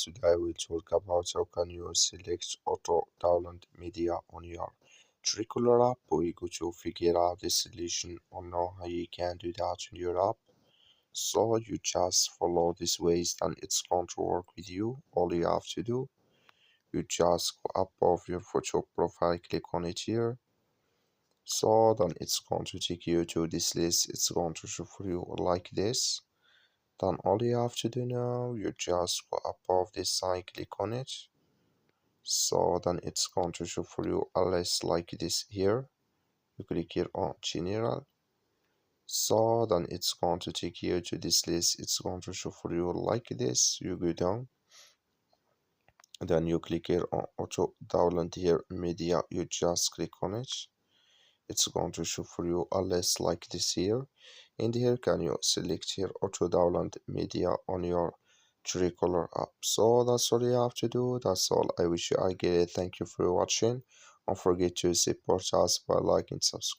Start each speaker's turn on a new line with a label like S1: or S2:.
S1: Today we'll talk about how can you select auto download media on your Truecaller app. We're going to figure out the solution or know how you can do that in your app. So you just follow these ways and it's going to work with you. All you have to do, you just go up of your photo profile, click on it here. So then it's going to take you to this list. It's going to show for you like this. Then all you have to do now, you just go above this sign, click on it. So then it's going to show for you a list like this here. You click here on general. So then it's going to take you to this list. It's going to show for you like this. You go down. Then you click here on auto download here media. You just click on it. It's going to show for you a list like this here. And here can you select here auto download media on your Truecaller app. So that's all you have to do. That's all. I wish you I get it. Thank you for watching. Don't forget to support us by liking and subscribe.